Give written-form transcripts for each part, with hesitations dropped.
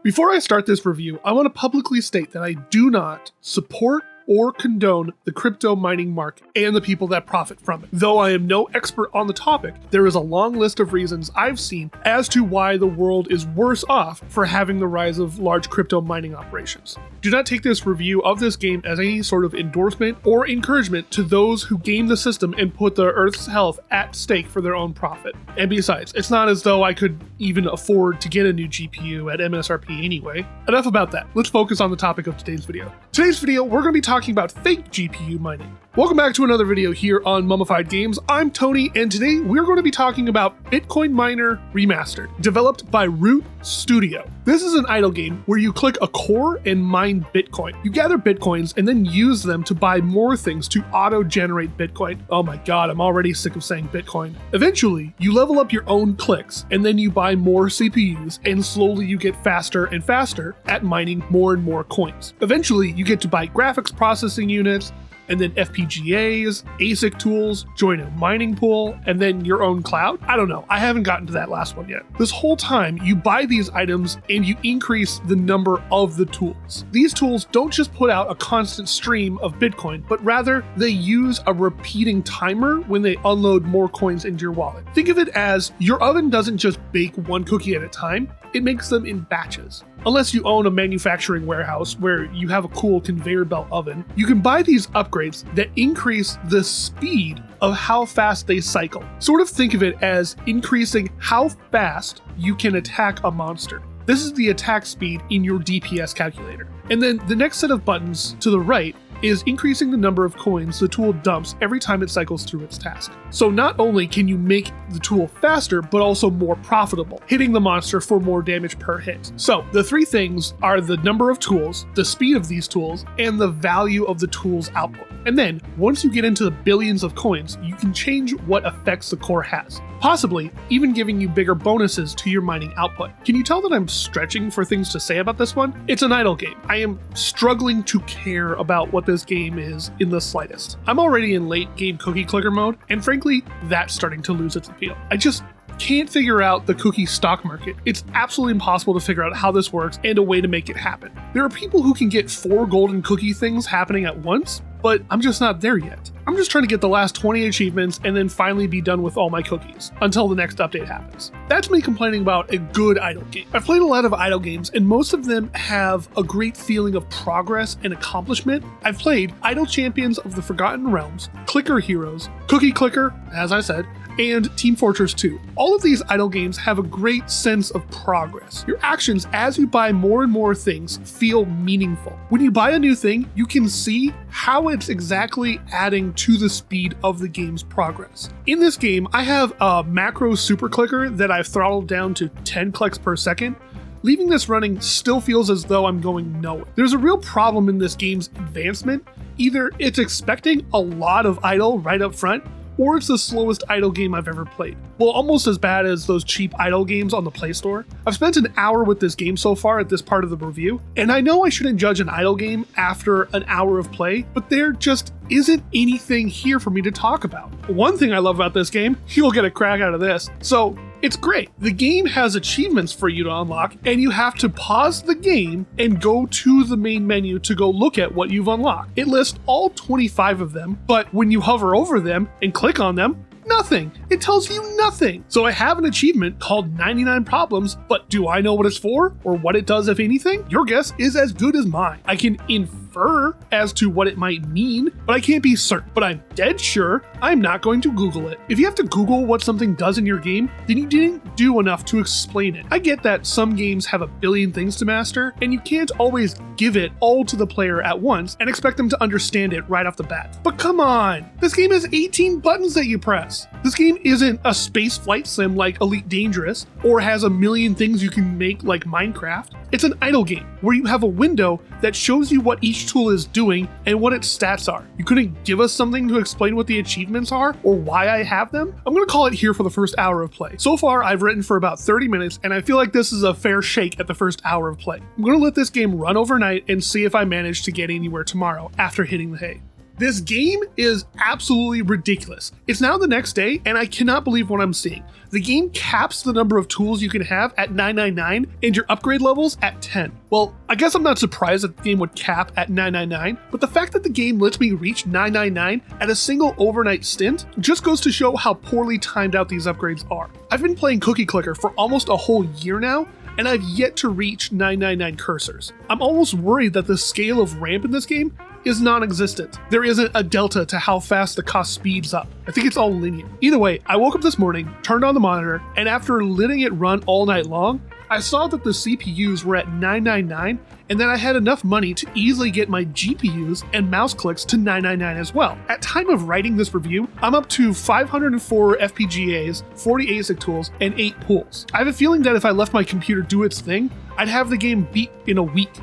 Before I start this review, I want to publicly state that I do not support or condone the crypto mining market and the people that profit from it. Though I am no expert on the topic, there is a long list of reasons I've seen as to why the world is worse off for having the rise of large crypto mining operations. Do not take this review of this game as any sort of endorsement or encouragement to those who game the system and put the Earth's health at stake for their own profit. And besides, it's not as though I could even afford to get a new GPU at MSRP anyway. Enough about that. Let's focus on the topic of today's video. Today's video, we're going to be talking about fake GPU mining. Welcome back to another video here on Mummified Games. I'm Tony, and today we're going to be talking about Bitcoin Miner Remastered, developed by Root Studio. This is an idle game where you click a core and mine Bitcoin. You gather Bitcoins and then use them to buy more things to auto-generate Bitcoin. Oh my god, I'm already sick of saying Bitcoin. Eventually, you level up your own clicks, and then you buy more CPUs, and slowly you get faster and faster at mining more and more coins. Eventually, you get to buy graphics processing units, and then FPGAs, ASIC tools, join a mining pool, and then your own cloud? I don't know, I haven't gotten to that last one yet. This whole time, you buy these items and you increase the number of the tools. These tools don't just put out a constant stream of Bitcoin, but rather they use a repeating timer when they unload more coins into your wallet. Think of it as your oven doesn't just bake one cookie at a time, it makes them in batches. Unless you own a manufacturing warehouse where you have a cool conveyor belt oven, you can buy these upgrades that increase the speed of how fast they cycle. Sort of think of it as increasing how fast you can attack a monster. This is the attack speed in your DPS calculator. And then the next set of buttons to the right is increasing the number of coins the tool dumps every time it cycles through its task. So not only can you make the tool faster, but also more profitable, hitting the monster for more damage per hit. So the three things are the number of tools, the speed of these tools, and the value of the tool's output. And then, once you get into the billions of coins, you can change what effects the core has, possibly even giving you bigger bonuses to your mining output. Can you tell that I'm stretching for things to say about this one? It's an idle game. I am struggling to care about what this game is in the slightest. I'm already in late game cookie clicker mode, and frankly, that's starting to lose its appeal. I just can't figure out the cookie stock market. It's absolutely impossible to figure out how this works and a way to make it happen. There are people who can get 4 golden cookie things happening at once, but I'm just not there yet. I'm just trying to get the last 20 achievements and then finally be done with all my cookies until the next update happens. That's me complaining about a good idle game. I've played a lot of idle games and most of them have a great feeling of progress and accomplishment. I've played Idle Champions of the Forgotten Realms, Clicker Heroes, Cookie Clicker, as I said, and Team Fortress 2. All of these idle games have a great sense of progress. Your actions as you buy more and more things feel meaningful. When you buy a new thing, you can see how it's exactly adding to the speed of the game's progress. In this game, I have a macro super clicker that I've throttled down to 10 clicks per second. Leaving this running still feels as though I'm going nowhere. There's a real problem in this game's advancement. Either it's expecting a lot of idle right up front, or it's the slowest idle game I've ever played. Well, almost as bad as those cheap idle games on the Play Store. I've spent an hour with this game so far at this part of the review, and I know I shouldn't judge an idle game after an hour of play, but there just isn't anything here for me to talk about. One thing I love about this game, you'll get a crack out of this. So, it's great. The game has achievements for you to unlock, and you have to pause the game and go to the main menu to go look at what you've unlocked. It lists all 25 of them, but when you hover over them and click on them, nothing. It tells you nothing. So I have an achievement called 99 Problems, but do I know what it's for or what it does, if anything? Your guess is as good as mine. I can infer as to what it might mean, but I can't be certain. But I'm dead sure I'm not going to Google it. If you have to Google what something does in your game, then you didn't do enough to explain it. I get that some games have a billion things to master, and you can't always give it all to the player at once and expect them to understand it right off the bat. But come on, this game has 18 buttons that you press. This game isn't a space flight sim like Elite Dangerous, or has a million things you can make like Minecraft. It's an idle game where you have a window that shows you what each tool is doing and what its stats are. You couldn't give us something to explain what the achievements are or why I have them? I'm gonna call it here for the first hour of play. So far, I've written for about 30 minutes and I feel like this is a fair shake at the first hour of play. I'm gonna let this game run overnight and see if I manage to get anywhere tomorrow after hitting the hay. This game is absolutely ridiculous. It's now the next day, and I cannot believe what I'm seeing. The game caps the number of tools you can have at 999 and your upgrade levels at 10. Well, I guess I'm not surprised that the game would cap at 999, but the fact that the game lets me reach 999 at a single overnight stint just goes to show how poorly timed out these upgrades are. I've been playing Cookie Clicker for almost a whole year now, and I've yet to reach 999 cursors. I'm almost worried that the scale of ramp in this game is non-existent. There isn't a delta to how fast the cost speeds up. I think it's all linear. Either way, I woke up this morning, turned on the monitor, and after letting it run all night long, I saw that the CPUs were at 999, and that I had enough money to easily get my GPUs and mouse clicks to 999 as well. At time of writing this review, I'm up to 504 FPGAs, 40 ASIC tools, and 8 pools. I have a feeling that if I left my computer do its thing, I'd have the game beat in a week.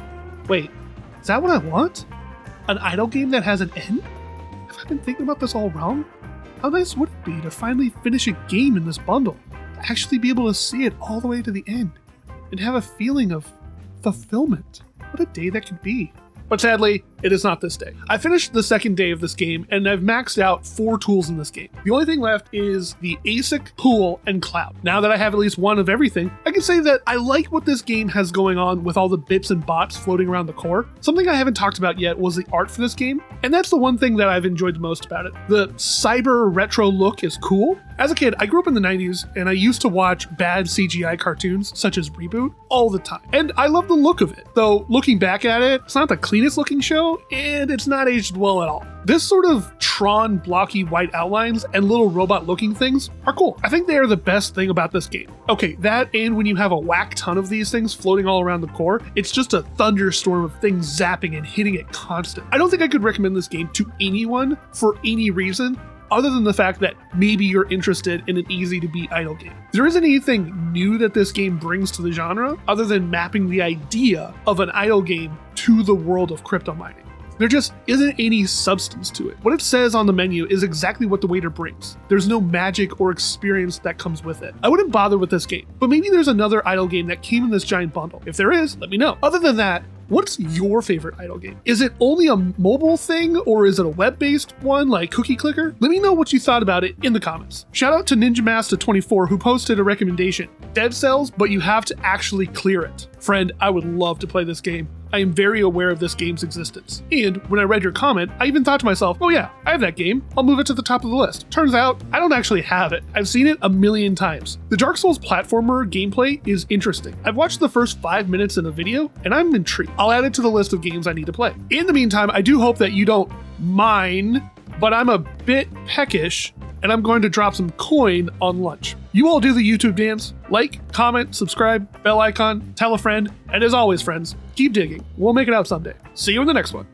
Wait, is that what I want? An idle game that has an end? Have I been thinking about this all wrong? How nice would it be to finally finish a game in this bundle? To actually be able to see it all the way to the end and have a feeling of fulfillment. What a day that could be. But sadly, it is not this day. I finished the second day of this game and I've maxed out 4 tools in this game. The only thing left is the ASIC, pool, and cloud. Now that I have at least one of everything, I can say that I like what this game has going on with all the bits and bots floating around the core. Something I haven't talked about yet was the art for this game, and that's the one thing that I've enjoyed the most about it. The cyber retro look is cool. As a kid, I grew up in the 90s and I used to watch bad CGI cartoons such as Reboot all the time. And I love the look of it. Though looking back at it, it's not the cleanest looking show and it's not aged well at all. This sort of Tron blocky white outlines and little robot looking things are cool. I think they are the best thing about this game. Okay, that and when you have a whack ton of these things floating all around the core, it's just a thunderstorm of things zapping and hitting it constant. I don't think I could recommend this game to anyone for any reason other than the fact that maybe you're interested in an easy to beat idle game. There isn't anything new that this game brings to the genre other than mapping the idea of an idle game to the world of crypto mining. There just isn't any substance to it. What it says on the menu is exactly what the waiter brings. There's no magic or experience that comes with it. I wouldn't bother with this game, but maybe there's another idle game that came in this giant bundle. If there is, let me know. Other than that, what's your favorite idle game? Is it only a mobile thing or is it a web-based one like Cookie Clicker? Let me know what you thought about it in the comments. Shout out to NinjaMasta24 who posted a recommendation. Dead Cells, but you have to actually clear it. Friend, I would love to play this game. I am very aware of this game's existence. And when I read your comment, I even thought to myself, oh yeah, I have that game. I'll move it to the top of the list. Turns out, I don't actually have it. I've seen it a million times. The Dark Souls platformer gameplay is interesting. I've watched the first 5 minutes in a video, and I'm intrigued. I'll add it to the list of games I need to play. In the meantime, I do hope that you don't mind, but I'm a bit peckish, and I'm going to drop some coin on lunch. You all do the YouTube dance. Like, comment, subscribe, bell icon, tell a friend, and as always, friends, keep digging. We'll make it out someday. See you in the next one.